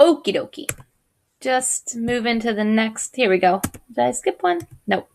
Okie dokie. Just move into the next. Here we go. Did I skip one? Nope.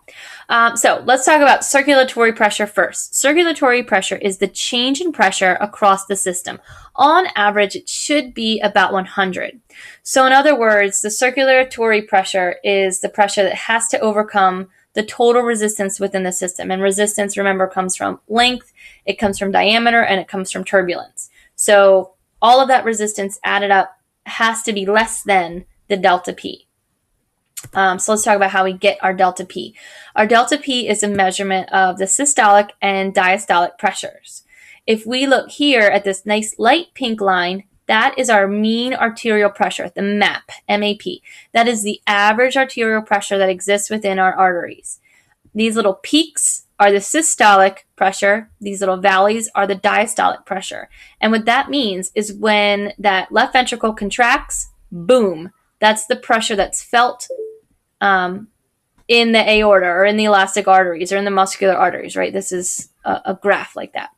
So let's talk about circulatory pressure first. Circulatory pressure is the change in pressure across the system. On average, it should be about 100. So in other words, the circulatory pressure is the pressure that has to overcome the total resistance within the system. And resistance, remember, comes from length, it comes from diameter, and it comes from turbulence. So all of that resistance added up has to be less than the delta P. So let's talk about how we get our delta P. Our delta P is a measurement of the systolic and diastolic pressures. If we look here at this nice light pink line, that is our mean arterial pressure, the MAP, M-A-P. That is the average arterial pressure that exists within our arteries. These little peaks are the systolic pressure. These little valleys are the diastolic pressure. And what that means is when that left ventricle contracts, boom, that's the pressure that's felt in the aorta or in the elastic arteries or in the muscular arteries, right? This is a graph like that.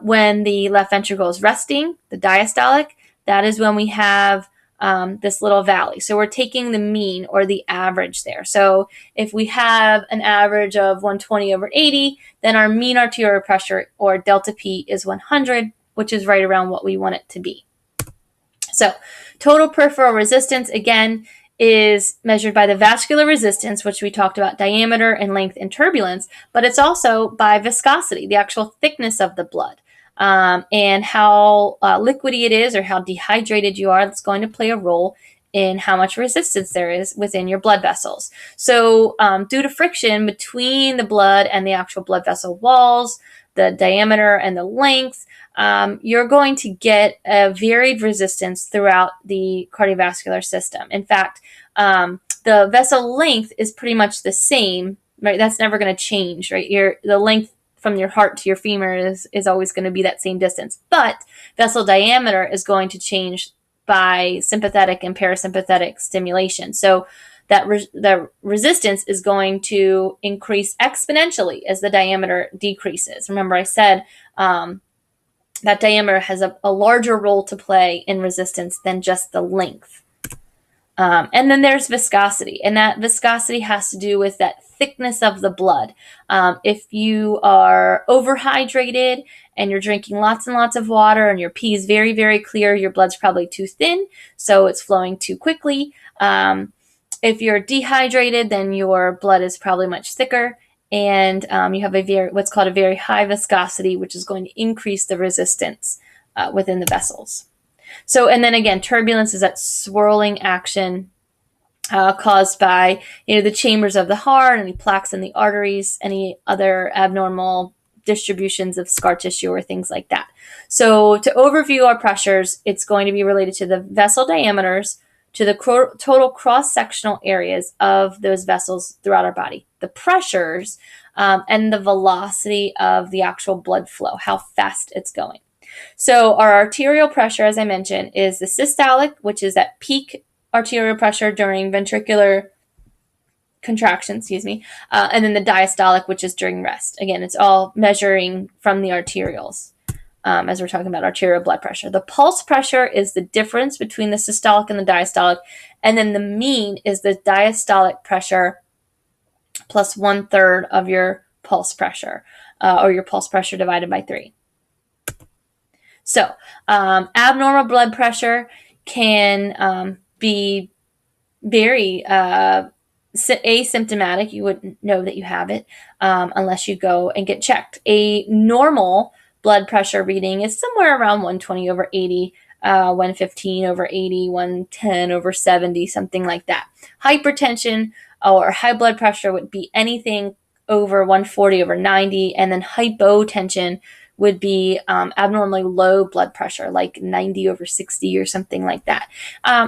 When the left ventricle is resting, the diastolic, that is when we have this little valley. So we're taking the mean or the average there. So if we have an average of 120/80, then our mean arterial pressure or delta P is 100, which is right around what we want it to be. So total peripheral resistance, again, is measured by the vascular resistance, which we talked about, diameter and length and turbulence, but it's also by viscosity, the actual thickness of the blood, and how liquidy it is or how dehydrated you are. That's going to play a role in how much resistance there is within your blood vessels. So due to friction between the blood and the actual blood vessel walls, the diameter and the length, you're going to get a varied resistance throughout the cardiovascular system. In fact, the vessel length is pretty much the same, right? That's never going to change, right? The length from your heart to your femur is always going to be that same distance. But vessel diameter is going to change by sympathetic and parasympathetic stimulation. So that the resistance is going to increase exponentially as the diameter decreases. Remember, I said that diameter has a larger role to play in resistance than just the length. And then there's viscosity, and that viscosity has to do with that thickness of the blood. If you are overhydrated and you're drinking lots and lots of water and your pee is very, very clear, your blood's probably too thin, so it's flowing too quickly. If you're dehydrated, then your blood is probably much thicker, and you have what's called a very high viscosity, which is going to increase the resistance within the vessels. So, and then again, turbulence is that swirling action caused by the chambers of the heart, any plaques in the arteries, any other abnormal distributions of scar tissue or things like that. So to overview our pressures, it's going to be related to the vessel diameters, to the total cross-sectional areas of those vessels throughout our body, the pressures, and the velocity of the actual blood flow, how fast it's going. So our arterial pressure, as I mentioned, is the systolic, which is that peak arterial pressure during ventricular contraction, and then the diastolic, which is during rest. Again, it's all measuring from the arterials. As we're talking about arterial blood pressure. The pulse pressure is the difference between the systolic and the diastolic, and then the mean is the diastolic pressure plus 1/3 of your pulse pressure, or your pulse pressure divided by 3. So abnormal blood pressure can be very asymptomatic. You wouldn't know that you have it unless you go and get checked. A normal blood pressure reading is somewhere around 120/80, 115/80, 110/70, something like that. Hypertension or high blood pressure would be anything over 140/90, and then hypotension would be abnormally low blood pressure, like 90/60 or something like that.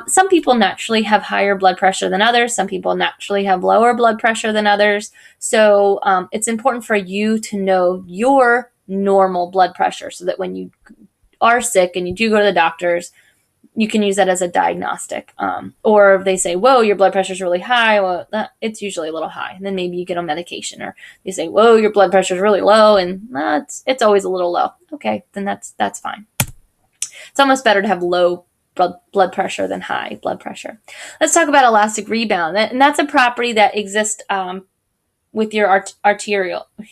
Some people naturally have higher blood pressure than others. Some people naturally have lower blood pressure than others. So it's important for you to know your normal blood pressure so that when you are sick and you do go to the doctors, you can use that as a diagnostic. Or if they say, whoa, your blood pressure is really high, well, it's usually a little high. And then maybe you get on medication. Or they say, whoa, your blood pressure is really low, and it's always a little low. Okay, then that's fine. It's almost better to have low blood pressure than high blood pressure. Let's talk about elastic rebound. And that's a property that exists with your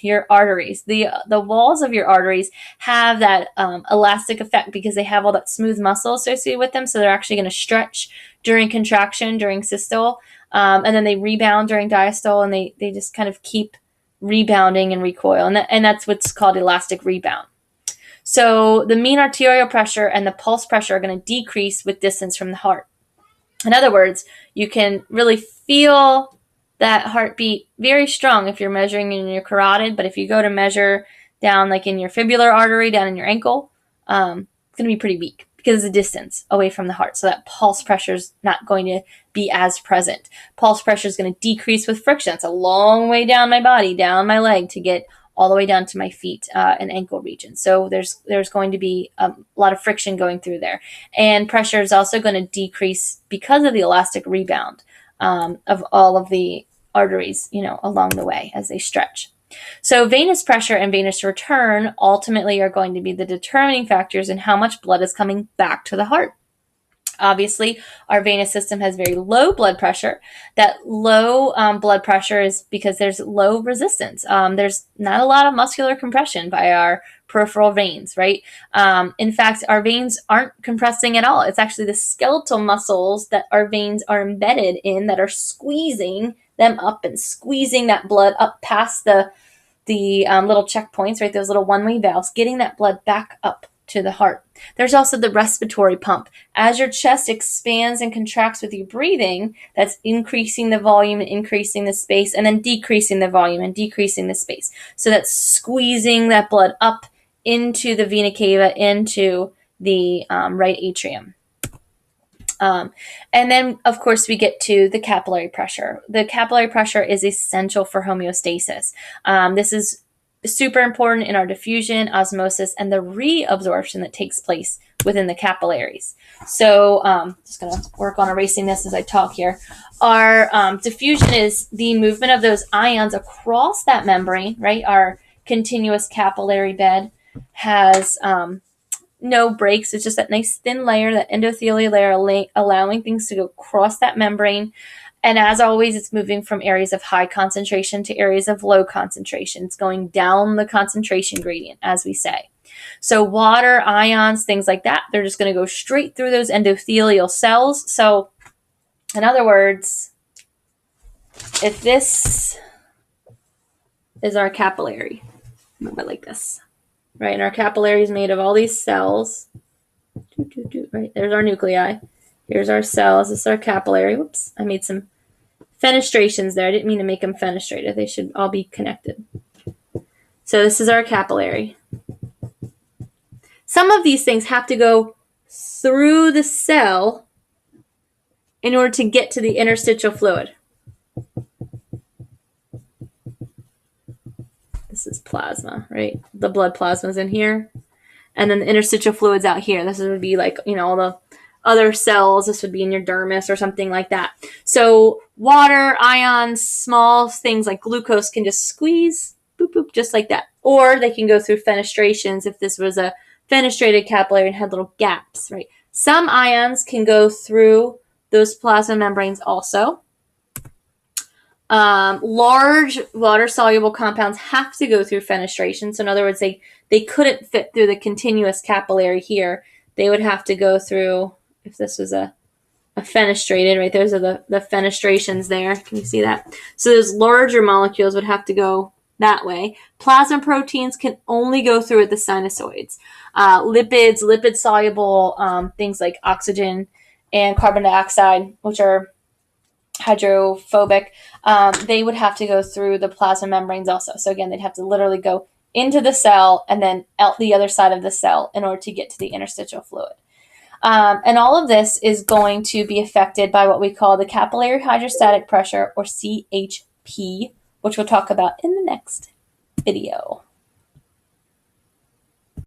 your arteries. The walls of your arteries have that elastic effect because they have all that smooth muscle associated with them. So they're actually going to stretch during contraction, during systole, and then they rebound during diastole, and they just kind of keep rebounding and recoil. And that's what's called elastic rebound. So the mean arterial pressure and the pulse pressure are going to decrease with distance from the heart. In other words, you can really feel that heartbeat very strong if you're measuring in your carotid, but if you go to measure down like in your fibular artery, down in your ankle, it's going to be pretty weak because of the distance away from the heart. So that pulse pressure is not going to be as present. Pulse pressure is going to decrease with friction. It's a long way down my body, down my leg to get all the way down to my feet and ankle region. So there's going to be a lot of friction going through there. And pressure is also going to decrease because of the elastic rebound of all of the arteries, along the way as they stretch. So venous pressure and venous return ultimately are going to be the determining factors in how much blood is coming back to the heart. Obviously, our venous system has very low blood pressure. That low blood pressure is because there's low resistance. There's not a lot of muscular compression by our peripheral veins, right? In fact, our veins aren't compressing at all. It's actually the skeletal muscles that our veins are embedded in that are squeezing them up and squeezing that blood up past the little checkpoints, right? Those little one-way valves, getting that blood back up to the heart. There's also the respiratory pump. As your chest expands and contracts with your breathing, that's increasing the volume and increasing the space, and then decreasing the volume and decreasing the space. So that's squeezing that blood up into the vena cava, into the right atrium. And then, of course, we get to the capillary pressure. The capillary pressure is essential for homeostasis. This is super important in our diffusion, osmosis, and the reabsorption that takes place within the capillaries. So just going to work on erasing this as I talk here. Our diffusion is the movement of those ions across that membrane, right? Our continuous capillary bed has no breaks. It's just that nice thin layer, that endothelial layer, allowing things to go across that membrane. And as always, it's moving from areas of high concentration to areas of low concentration. It's going down the concentration gradient, as we say. So water, ions, things like that, they're just going to go straight through those endothelial cells. So in other words, if this is our capillary, move it like this, right? And our capillary is made of all these cells. Right, there's our nuclei. Here's our cells. This is our capillary. Whoops, I made some fenestrations there. I didn't mean to make them fenestrated. They should all be connected. So this is our capillary. Some of these things have to go through the cell in order to get to the interstitial fluid. This is plasma, right? The blood plasma is in here. And then the interstitial fluid's out here. This would be like, all the other cells. This would be in your dermis or something like that. So water, ions, small things like glucose can just squeeze, boop, boop, just like that. Or they can go through fenestrations if this was a fenestrated capillary and had little gaps, right? Some ions can go through those plasma membranes also. Large water-soluble compounds have to go through fenestration. So in other words, they couldn't fit through the continuous capillary here. They would have to go through, if this was a fenestrated, right? Those are the fenestrations there. Can you see that? So those larger molecules would have to go that way. Plasma proteins can only go through at the sinusoids. Lipids, lipid-soluble things like oxygen and carbon dioxide, which are hydrophobic, they would have to go through the plasma membranes also. So again, they'd have to literally go into the cell and then out the other side of the cell in order to get to the interstitial fluid. And all of this is going to be affected by what we call the capillary hydrostatic pressure, or CHP, which we'll talk about in the next video.